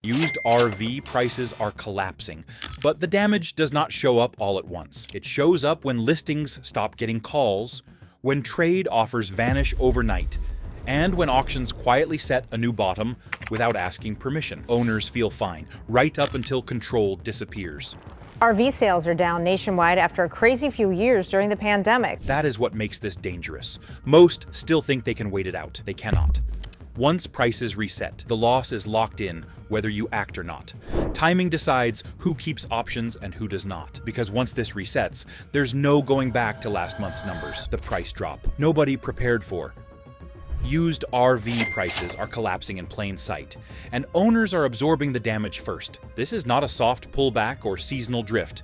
Used R-Vee prices are collapsing, but the damage does not show up all at once. It shows up when listings stop getting calls, when trade offers vanish overnight, and when auctions quietly set a new bottom without asking permission. Owners feel fine, right up until control disappears. R-Vee sales are down nationwide after a crazy few years during the pandemic. That is what makes this dangerous. Most still think they can wait it out. They cannot. Once prices reset, the loss is locked in whether you act or not. Timing decides who keeps options and who does not, because once this resets, there's no going back to last month's numbers. The price drop. Nobody prepared for. Used R-Vee prices are collapsing in plain sight, and owners are absorbing the damage first. This is not a soft pullback or seasonal drift.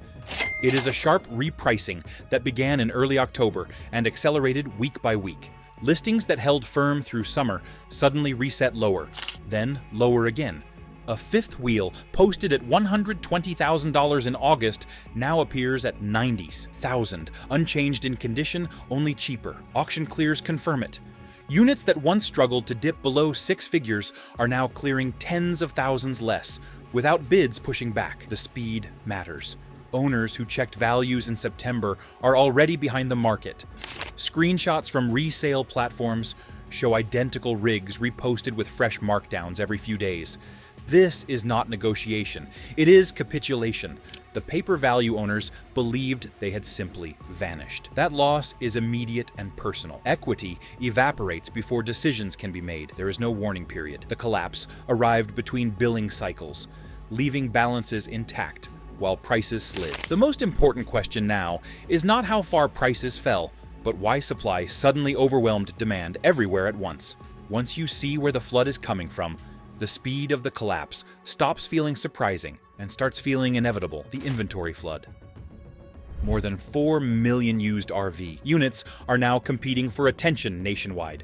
It is a sharp repricing that began in early October and accelerated week by week. Listings that held firm through summer suddenly reset lower, then lower again. A fifth wheel posted at $120,000 in August now appears at $90,000, unchanged in condition, only cheaper. Auction clears confirm it. Units that once struggled to dip below six figures are now clearing tens of thousands less, without bids pushing back. The speed matters. Owners who checked values in September are already behind the market. Screenshots from resale platforms show identical rigs reposted with fresh markdowns every few days. This is not negotiation. It is capitulation. The pay-per-value owners believed they had simply vanished. That loss is immediate and personal. Equity evaporates before decisions can be made. There is no warning period. The collapse arrived between billing cycles, leaving balances intact while prices slid. The most important question now is not how far prices fell, but why supply suddenly overwhelmed demand everywhere at once. Once you see where the flood is coming from, the speed of the collapse stops feeling surprising and starts feeling inevitable. The inventory flood. More than 4 million used R-Vee units are now competing for attention nationwide,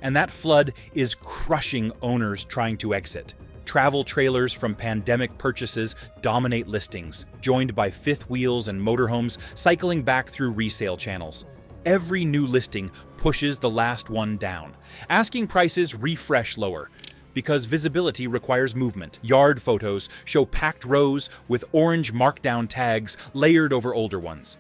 and that flood is crushing owners trying to exit. Travel trailers from pandemic purchases dominate listings, joined by fifth wheels and motorhomes cycling back through resale channels. Every new listing pushes the last one down. Asking prices refresh lower, because visibility requires movement. Yard photos show packed rows with orange markdown tags layered over older ones.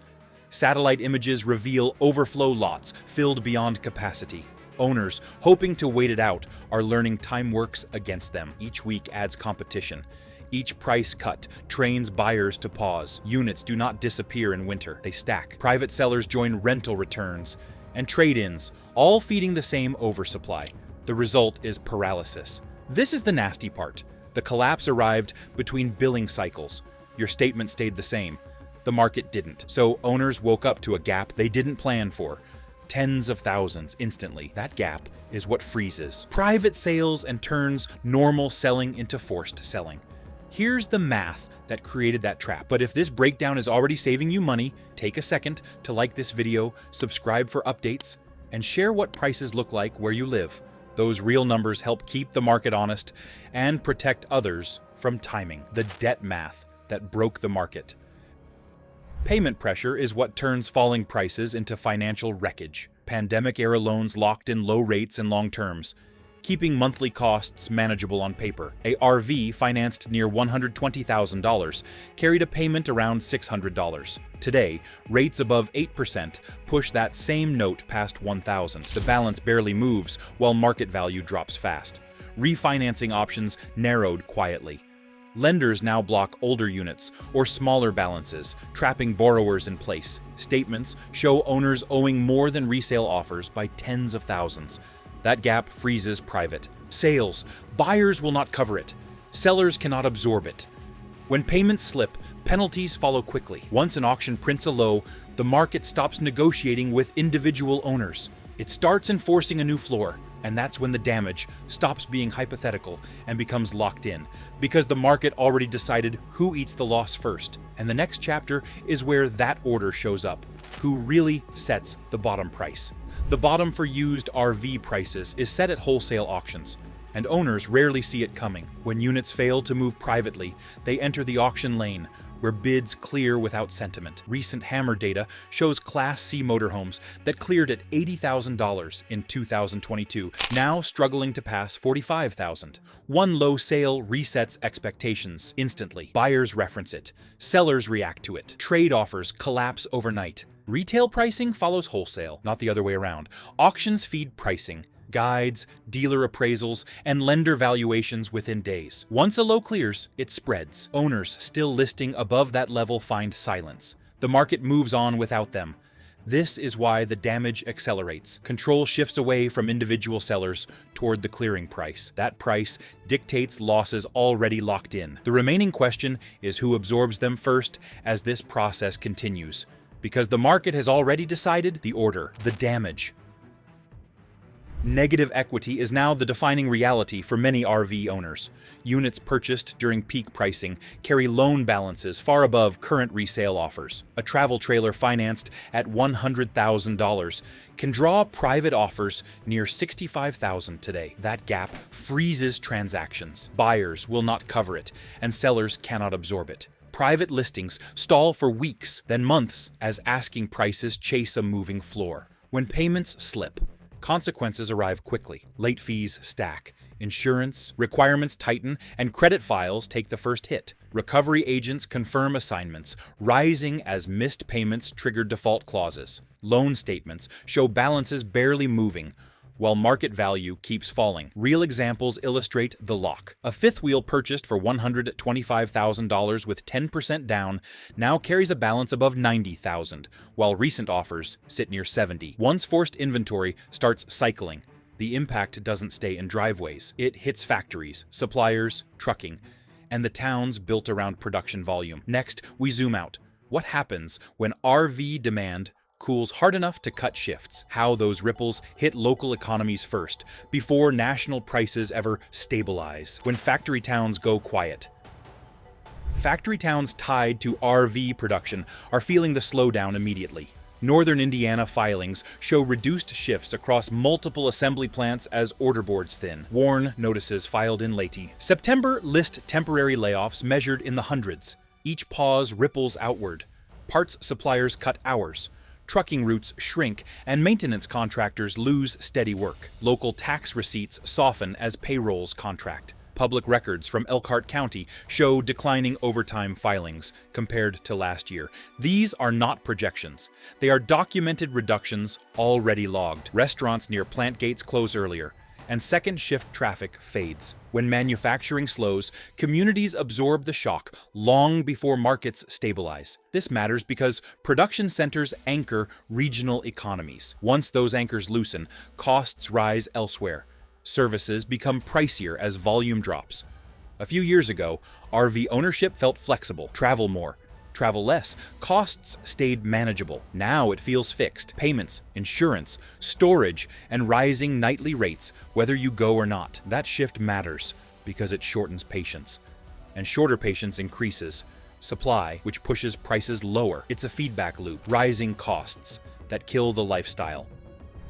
Satellite images reveal overflow lots filled beyond capacity. Owners, hoping to wait it out, are learning time works against them. Each week adds competition. Each price cut trains buyers to pause. Units do not disappear in winter, they stack. Private sellers join rental returns and trade-ins, all feeding the same oversupply. The result is paralysis. This is the nasty part. The collapse arrived between billing cycles. Your statement stayed the same. The market didn't. So owners woke up to a gap they didn't plan for. Tens of thousands instantly. That gap is what freezes private sales and turns normal selling into forced selling. Here's the math that created that trap. But if this breakdown is already saving you money, take a second to like this video, subscribe for updates, and share what prices look like where you live. Those real numbers help keep the market honest and protect others from timing. The debt math that broke the market. Payment pressure is what turns falling prices into financial wreckage. Pandemic-era loans locked in low rates and long terms, keeping monthly costs manageable on paper. A R-Vee financed near $120,000 carried a payment around $600. Today, rates above 8% push that same note past $1,000. The balance barely moves while market value drops fast. Refinancing options narrowed quietly. Lenders now block older units or smaller balances, trapping borrowers in place. Statements show owners owing more than resale offers by tens of thousands. That gap freezes private sales. Buyers will not cover it. Sellers cannot absorb it. When payments slip, penalties follow quickly. Once an auction prints a low, the market stops negotiating with individual owners. It starts enforcing a new floor, and that's when the damage stops being hypothetical and becomes locked in, because the market already decided who eats the loss first. And the next chapter is where that order shows up. Who really sets the bottom price? The bottom for used R-Vee prices is set at wholesale auctions, and owners rarely see it coming. When units fail to move privately, they enter the auction lane, where bids clear without sentiment. Recent Hammer data shows Class C motorhomes that cleared at $80,000 in 2022, now struggling to pass $45,000. One low sale resets expectations instantly. Buyers reference it. Sellers react to it. Trade offers collapse overnight. Retail pricing follows wholesale, not the other way around. Auctions feed pricing. Guides, dealer appraisals, and lender valuations within days. Once a low clears, it spreads. Owners still listing above that level find silence. The market moves on without them. This is why the damage accelerates. Control shifts away from individual sellers toward the clearing price. That price dictates losses already locked in. The remaining question is who absorbs them first as this process continues. Because the market has already decided the order, the damage. Negative equity is now the defining reality for many R-Vee owners. Units purchased during peak pricing carry loan balances far above current resale offers. A travel trailer financed at $100,000 can draw private offers near $65,000 today. That gap freezes transactions. Buyers will not cover it, and sellers cannot absorb it. Private listings stall for weeks, then months, as asking prices chase a moving floor. When payments slip, consequences arrive quickly. Late fees stack. Insurance requirements tighten, and credit files take the first hit. Recovery agents confirm assignments, rising as missed payments trigger default clauses. Loan statements show balances barely moving, while market value keeps falling. Real examples illustrate the lock. A fifth wheel purchased for $125,000 with 10% down now carries a balance above $90,000, while recent offers sit near $70,000. Once forced inventory starts cycling, the impact doesn't stay in driveways. It hits factories, suppliers, trucking, and the towns built around production volume. Next, we zoom out. What happens when R-Vee demand cools hard enough to cut shifts? How those ripples hit local economies first, before national prices ever stabilize. When factory towns go quiet. Factory towns tied to R-Vee production are feeling the slowdown immediately. Northern Indiana filings show reduced shifts across multiple assembly plants as order boards thin. Warn notices filed in late. September list temporary layoffs measured in the hundreds. Each pause ripples outward. Parts suppliers cut hours. Trucking routes shrink, and maintenance contractors lose steady work. Local tax receipts soften as payrolls contract. Public records from Elkhart County show declining overtime filings compared to last year. These are not projections. They are documented reductions already logged. Restaurants near plant gates close earlier, and second shift traffic fades. When manufacturing slows, communities absorb the shock long before markets stabilize. This matters because production centers anchor regional economies. Once those anchors loosen, costs rise elsewhere. Services become pricier as volume drops. A few years ago, R-Vee ownership felt flexible. Travel more, travel less. Costs stayed manageable. Now it feels fixed. Payments, insurance, storage, and rising nightly rates, whether you go or not. That shift matters because it shortens patience. And shorter patience increases supply, which pushes prices lower. It's a feedback loop. Rising costs that kill the lifestyle.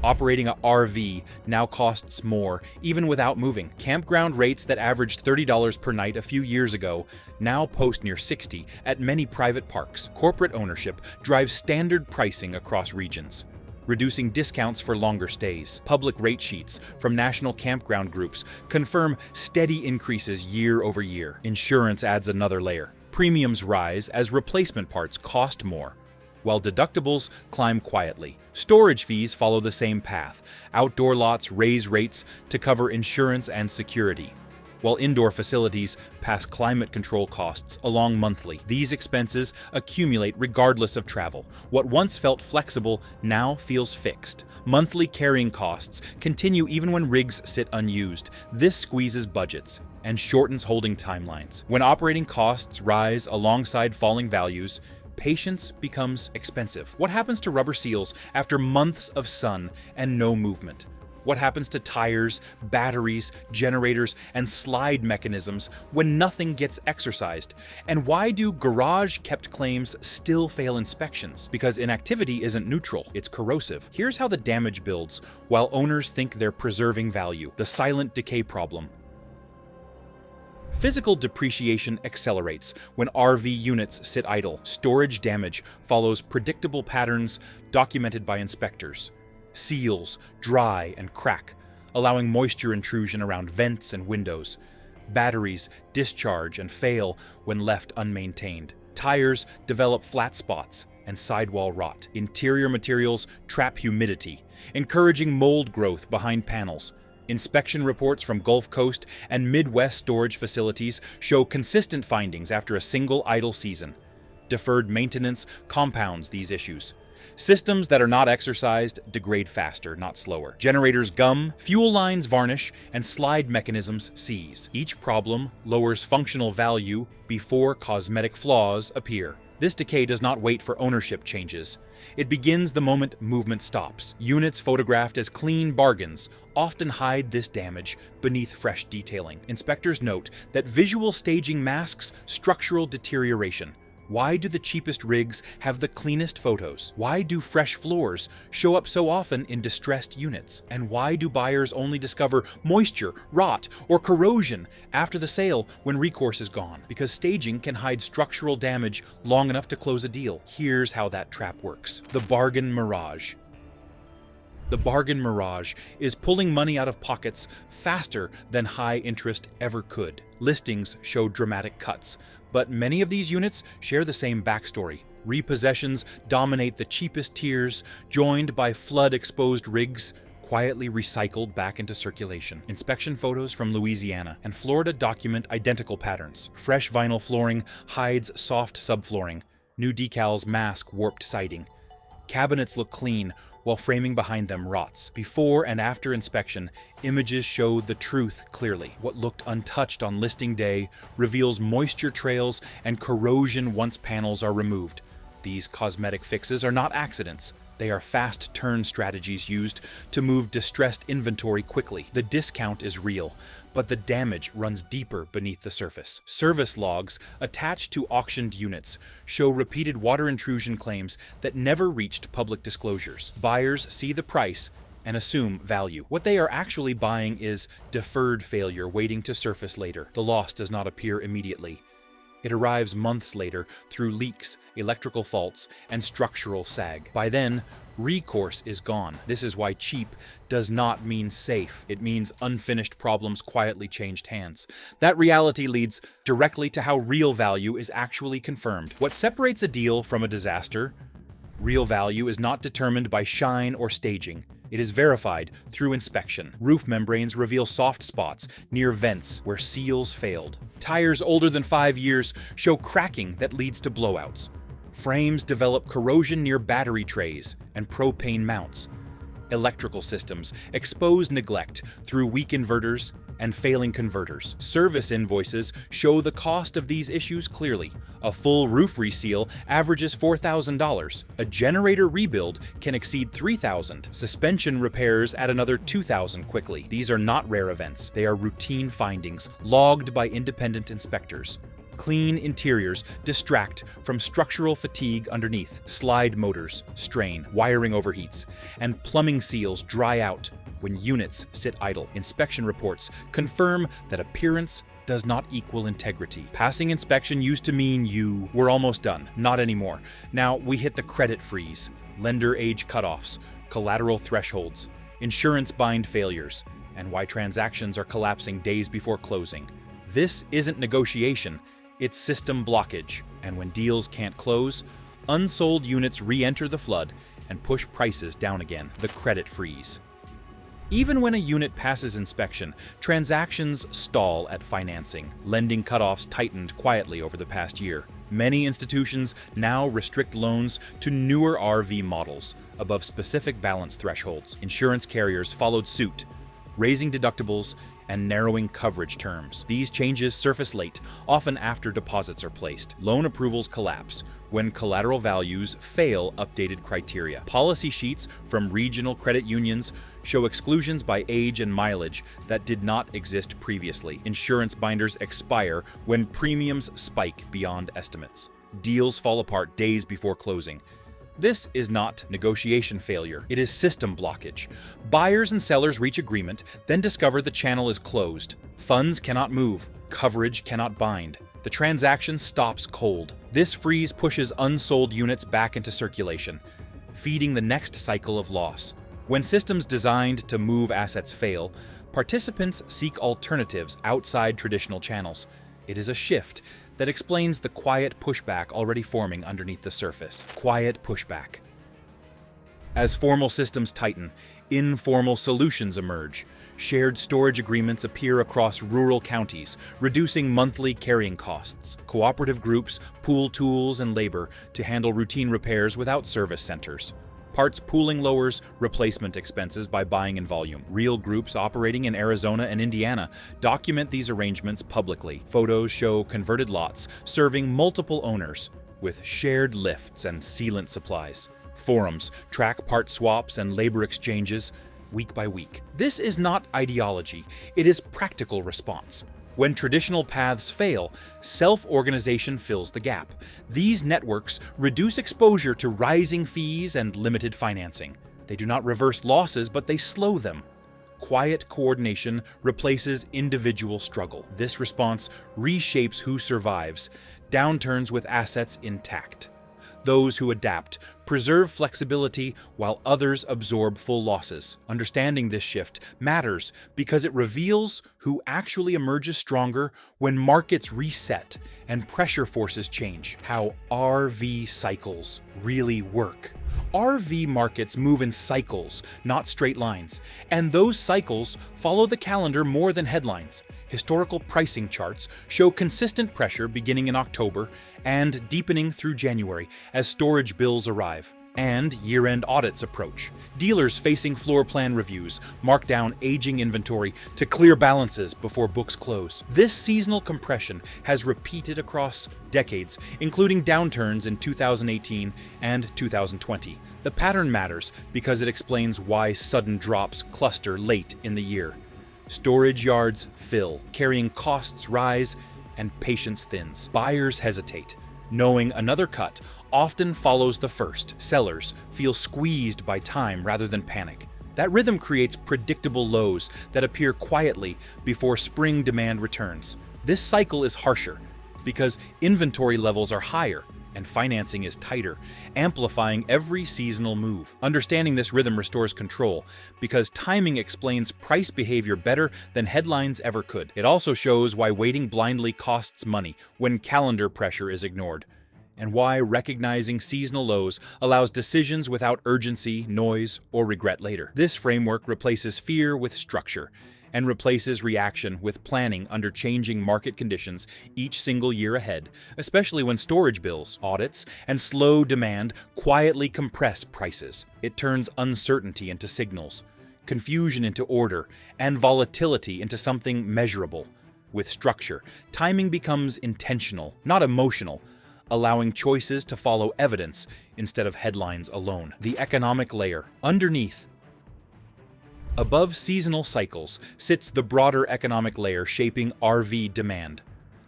Operating a R-Vee now costs more, even without moving. Campground rates that averaged $30 per night a few years ago now post near $60 at many private parks. Corporate ownership drives standard pricing across regions, reducing discounts for longer stays. Public rate sheets from national campground groups confirm steady increases year over year. Insurance adds another layer. Premiums rise as replacement parts cost more, while deductibles climb quietly. Storage fees follow the same path. Outdoor lots raise rates to cover insurance and security, while indoor facilities pass climate control costs along monthly. These expenses accumulate regardless of travel. What once felt flexible now feels fixed. Monthly carrying costs continue even when rigs sit unused. This squeezes budgets and shortens holding timelines. When operating costs rise alongside falling values, patience becomes expensive. What happens to rubber seals after months of sun and no movement? What happens to tires, batteries, generators, and slide mechanisms when nothing gets exercised? And why do garage-kept claims still fail inspections? Because inactivity isn't neutral, it's corrosive. Here's how the damage builds while owners think they're preserving value. The silent decay problem. Physical depreciation accelerates when R-Vee units sit idle. Storage damage follows predictable patterns documented by inspectors. Seals dry and crack, allowing moisture intrusion around vents and windows. Batteries discharge and fail when left unmaintained. Tires develop flat spots and sidewall rot. Interior materials trap humidity, encouraging mold growth behind panels. Inspection reports from Gulf Coast and Midwest storage facilities show consistent findings after a single idle season. Deferred maintenance compounds these issues. Systems that are not exercised degrade faster, not slower. Generators gum, fuel lines varnish, and slide mechanisms seize. Each problem lowers functional value before cosmetic flaws appear. This decay does not wait for ownership changes. It begins the moment movement stops. Units photographed as clean bargains often hide this damage beneath fresh detailing. Inspectors note that visual staging masks structural deterioration. Why do the cheapest rigs have the cleanest photos? Why do fresh floors show up so often in distressed units? And why do buyers only discover moisture, rot, or corrosion after the sale when recourse is gone? Because staging can hide structural damage long enough to close a deal. Here's how that trap works. The bargain mirage. The bargain mirage is pulling money out of pockets faster than high interest ever could. Listings show dramatic cuts, but many of these units share the same backstory. Repossessions dominate the cheapest tiers, joined by flood-exposed rigs quietly recycled back into circulation. Inspection photos from Louisiana and Florida document identical patterns. Fresh vinyl flooring hides soft subflooring. New decals mask warped siding. Cabinets look clean, while framing behind them rots. Before and after inspection, images show the truth clearly. What looked untouched on listing day reveals moisture trails and corrosion once panels are removed. These cosmetic fixes are not accidents. They are fast turn strategies used to move distressed inventory quickly. The discount is real, but the damage runs deeper beneath the surface. Service logs attached to auctioned units show repeated water intrusion claims that never reached public disclosures. Buyers see the price and assume value. What they are actually buying is deferred failure waiting to surface later. The loss does not appear immediately. It arrives months later through leaks, electrical faults, and structural sag. By then, recourse is gone. This is why cheap does not mean safe. It means unfinished problems quietly changed hands. That reality leads directly to how real value is actually confirmed. What separates a deal from a disaster? Real value is not determined by shine or staging. It is verified through inspection. Roof membranes reveal soft spots near vents where seals failed. Tires older than 5 years show cracking that leads to blowouts. Frames develop corrosion near battery trays and propane mounts. Electrical systems expose neglect through weak inverters and failing converters. Service invoices show the cost of these issues clearly. A full roof reseal averages $4,000. A generator rebuild can exceed $3,000. Suspension repairs add another $2,000 quickly. These are not rare events. They are routine findings logged by independent inspectors. Clean interiors distract from structural fatigue underneath. Slide motors strain, wiring overheats, and plumbing seals dry out when units sit idle. Inspection reports confirm that appearance does not equal integrity. Passing inspection used to mean you were almost done. Not anymore. Now we hit the credit freeze, lender age cutoffs, collateral thresholds, insurance bind failures, and why transactions are collapsing days before closing. This isn't negotiation. It's system blockage, and when deals can't close, unsold units re-enter the flood and push prices down again. The credit freeze. Even when a unit passes inspection, transactions stall at financing. Lending cutoffs tightened quietly over the past year. Many institutions now restrict loans to newer R-Vee models above specific balance thresholds. Insurance carriers followed suit, raising deductibles and narrowing coverage terms. These changes surface late, often after deposits are placed. Loan approvals collapse when collateral values fail updated criteria. Policy sheets from regional credit unions show exclusions by age and mileage that did not exist previously. Insurance binders expire when premiums spike beyond estimates. Deals fall apart days before closing. This is not negotiation failure, it is system blockage. Buyers and sellers reach agreement, then discover the channel is closed. Funds cannot move, coverage cannot bind. The transaction stops cold. This freeze pushes unsold units back into circulation, feeding the next cycle of loss. When systems designed to move assets fail, participants seek alternatives outside traditional channels. It is a shift that explains the quiet pushback already forming underneath the surface. Quiet pushback. As formal systems tighten, informal solutions emerge. Shared storage agreements appear across rural counties, reducing monthly carrying costs. Cooperative groups pool tools and labor to handle routine repairs without service centers. Parts pooling lowers replacement expenses by buying in volume. Real groups operating in Arizona and Indiana document these arrangements publicly. Photos show converted lots serving multiple owners with shared lifts and sealant supplies. Forums track part swaps and labor exchanges week by week. This is not ideology, it is practical response. When traditional paths fail, self-organization fills the gap. These networks reduce exposure to rising fees and limited financing. They do not reverse losses, but they slow them. Quiet coordination replaces individual struggle. This response reshapes who survives, downturns with assets intact. Those who adapt preserve flexibility while others absorb full losses. Understanding this shift matters because it reveals who actually emerges stronger when markets reset and pressure forces change. How R-Vee cycles really work. R-Vee markets move in cycles, not straight lines, and those cycles follow the calendar more than headlines. Historical pricing charts show consistent pressure beginning in October and deepening through January as storage bills arrive and year-end audits approach. Dealers facing floor plan reviews mark down aging inventory to clear balances before books close. This seasonal compression has repeated across decades, including downturns in 2018 and 2020. The pattern matters because it explains why sudden drops cluster late in the year. Storage yards fill, carrying costs rise, and patience thins. Buyers hesitate, knowing another cut often follows the first. Sellers feel squeezed by time rather than panic. That rhythm creates predictable lows that appear quietly before spring demand returns. This cycle is harsher because inventory levels are higher and financing is tighter, amplifying every seasonal move. Understanding this rhythm restores control because timing explains price behavior better than headlines ever could. It also shows why waiting blindly costs money when calendar pressure is ignored, and why recognizing seasonal lows allows decisions without urgency, noise, or regret later. This framework replaces fear with structure and replaces reaction with planning under changing market conditions each single year ahead, especially when storage bills, audits, and slow demand quietly compress prices. It turns uncertainty into signals, confusion into order, and volatility into something measurable. With structure, timing becomes intentional, not emotional, allowing choices to follow evidence instead of headlines alone. The economic layer. Underneath, above seasonal cycles, sits the broader economic layer shaping R-Vee demand.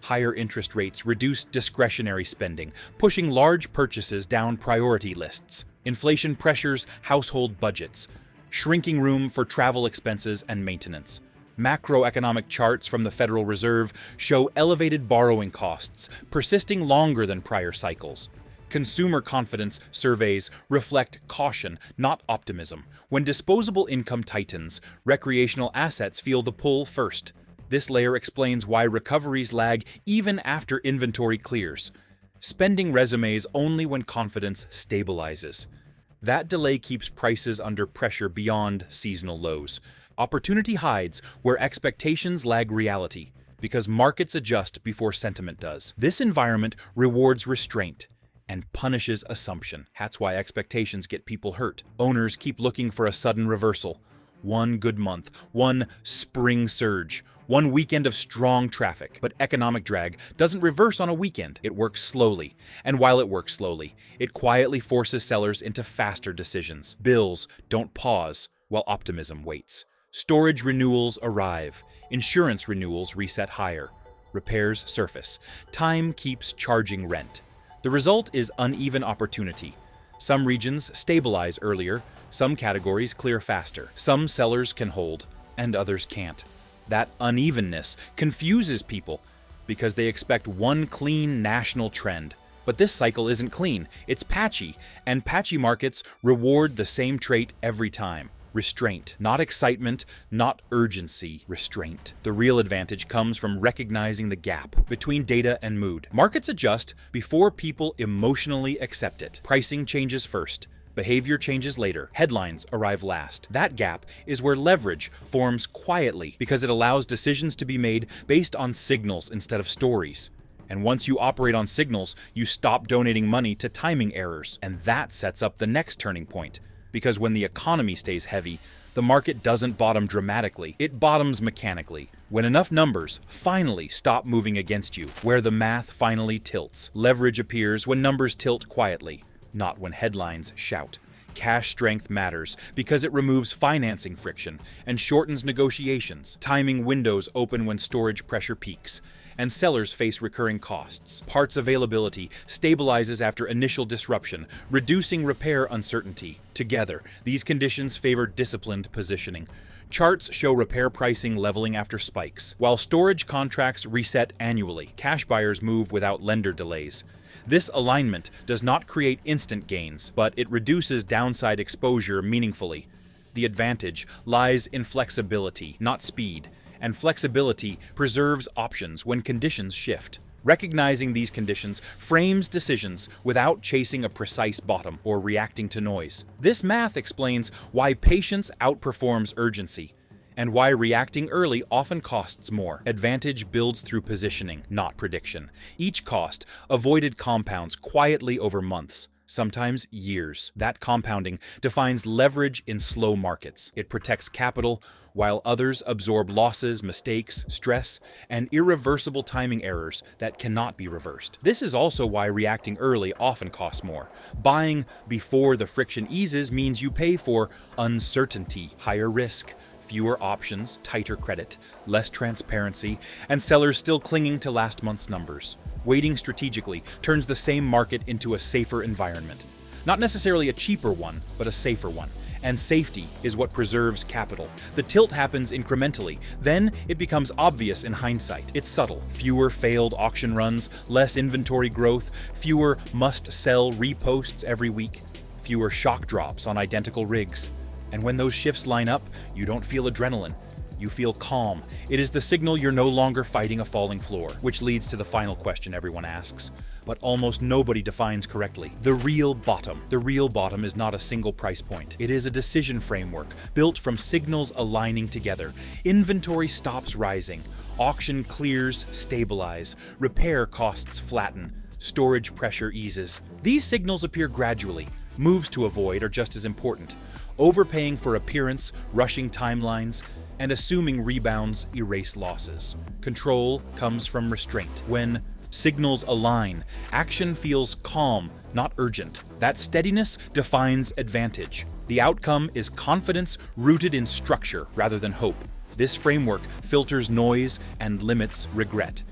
Higher interest rates reduce discretionary spending, pushing large purchases down priority lists. Inflation pressures household budgets, shrinking room for travel expenses and maintenance. Macroeconomic charts from the Federal Reserve show elevated borrowing costs, persisting longer than prior cycles. Consumer confidence surveys reflect caution, not optimism. When disposable income tightens, recreational assets feel the pull first. This layer explains why recoveries lag even after inventory clears. Spending resumes only when confidence stabilizes. That delay keeps prices under pressure beyond seasonal lows. Opportunity hides where expectations lag reality, because markets adjust before sentiment does. This environment rewards restraint and punishes assumption. That's why expectations get people hurt. Owners keep looking for a sudden reversal. One good month, one spring surge, one weekend of strong traffic. But economic drag doesn't reverse on a weekend. It works slowly. And while it works slowly, it quietly forces sellers into faster decisions. Bills don't pause while optimism waits. Storage renewals arrive. Insurance renewals reset higher. Repairs surface. Time keeps charging rent. The result is uneven opportunity. Some regions stabilize earlier, some categories clear faster. Some sellers can hold, and others can't. That unevenness confuses people because they expect one clean national trend. But this cycle isn't clean, it's patchy, and patchy markets reward the same trait every time. Restraint. Not excitement, not urgency. Restraint. The real advantage comes from recognizing the gap between data and mood. Markets adjust before people emotionally accept it. Pricing changes first. Behavior changes later. Headlines arrive last. That gap is where leverage forms quietly because it allows decisions to be made based on signals instead of stories. And once you operate on signals, you stop donating money to timing errors. And that sets up the next turning point. Because when the economy stays heavy, the market doesn't bottom dramatically, it bottoms mechanically. When enough numbers finally stop moving against you, where the math finally tilts. Leverage appears when numbers tilt quietly, not when headlines shout. Cash strength matters because it removes financing friction and shortens negotiations. Timing windows open when storage pressure peaks, and sellers face recurring costs. Parts availability stabilizes after initial disruption, reducing repair uncertainty. Together, these conditions favor disciplined positioning. Charts show repair pricing leveling after spikes, while storage contracts reset annually. Cash buyers move without lender delays. This alignment does not create instant gains, but it reduces downside exposure meaningfully. The advantage lies in flexibility, not speed, and flexibility preserves options when conditions shift. Recognizing these conditions frames decisions without chasing a precise bottom or reacting to noise. This math explains why patience outperforms urgency, and why reacting early often costs more. Advantage builds through positioning, not prediction. Each cost avoided compounds quietly over months, sometimes years. That compounding defines leverage in slow markets. It protects capital, while others absorb losses, mistakes, stress, and irreversible timing errors that cannot be reversed. This is also why reacting early often costs more. Buying before the friction eases means you pay for uncertainty, higher risk, fewer options, tighter credit, less transparency, and sellers still clinging to last month's numbers. Waiting strategically turns the same market into a safer environment. Not necessarily a cheaper one, but a safer one. And safety is what preserves capital. The tilt happens incrementally, then it becomes obvious in hindsight. It's subtle. Fewer failed auction runs, less inventory growth, fewer must-sell reposts every week, fewer shock drops on identical rigs. And when those shifts line up, you don't feel adrenaline. You feel calm. It is the signal you're no longer fighting a falling floor, which leads to the final question everyone asks, but almost nobody defines correctly. The real bottom. The real bottom is not a single price point. It is a decision framework built from signals aligning together. Inventory stops rising. Auction clears stabilize. Repair costs flatten. Storage pressure eases. These signals appear gradually. Moves to avoid are just as important. Overpaying for appearance, rushing timelines, and assuming rebounds erase losses. Control comes from restraint. When signals align, action feels calm, not urgent. That steadiness defines advantage. The outcome is confidence rooted in structure rather than hope. This framework filters noise and limits regret.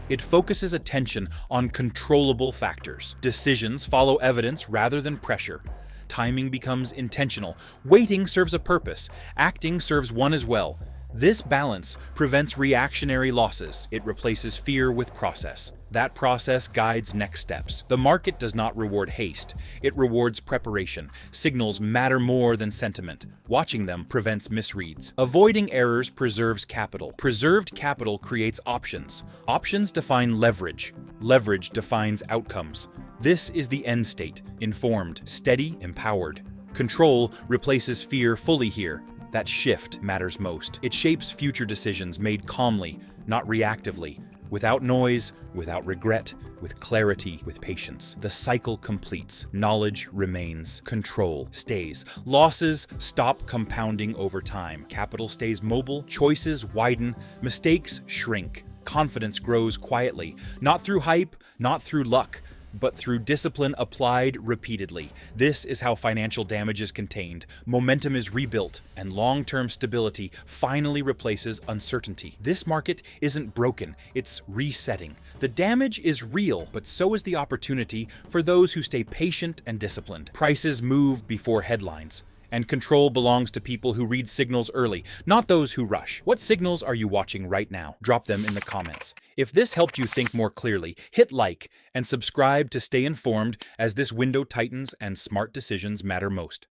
It focuses attention on controllable factors. Decisions follow evidence rather than pressure. Timing becomes intentional. Waiting serves a purpose. Acting serves one as well. This balance prevents reactionary losses. It replaces fear with process. That process guides next steps. The market does not reward haste. It rewards preparation. Signals matter more than sentiment. Watching them prevents misreads. Avoiding errors preserves capital. Preserved capital creates options. Options define leverage. Leverage defines outcomes. This is the end state, informed, steady, empowered. Control replaces fear fully here. That shift matters most. It shapes future decisions made calmly, not reactively, without noise, without regret, with clarity, with patience. The cycle completes. Knowledge remains. Control stays. Losses stop compounding over time. Capital stays mobile. Choices widen. Mistakes shrink. Confidence grows quietly, not through hype, not through luck, but through discipline applied repeatedly. This is how financial damage is contained, momentum is rebuilt, and long-term stability finally replaces uncertainty. This market isn't broken, it's resetting. The damage is real, but so is the opportunity for those who stay patient and disciplined. Prices move before headlines, And control belongs to people who read signals early, not those who rush. What signals are you watching right now? Drop them in the comments. If this helped you think more clearly, hit like and subscribe to stay informed as this window tightens and smart decisions matter most.